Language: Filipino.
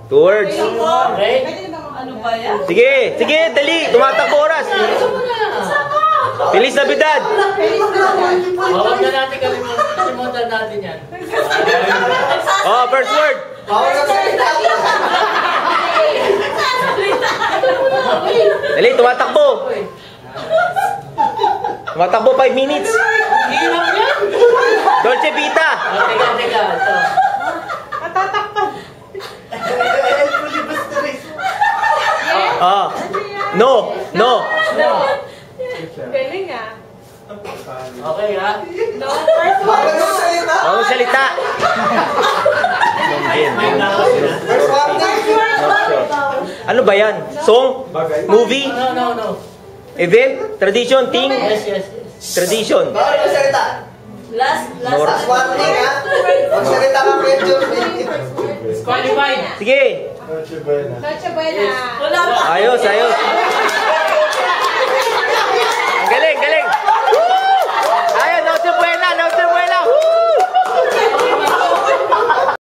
2 words. Okay. Ano ba yan? Sige, sige, dali. Tumatakbo oras. Feliz Navidad. Huwag na natin kalimutan natin yan. Oh, first word. Dali, tumatakbo. Tumatakbo 5 minutes. Hirap yan. Dolce Vita. Teka. Ito. Matatakpan. Ah. No. Galing ah. Okay ha? No, first one. Ang salita. Ano ba yan? Song? Movie? No. Event? Tradition? Thing? Yes. Tradition. Last warning ha. Magsalita ka medyo. Qualified. Sige. Noche Buena. Wala pa. Ayos.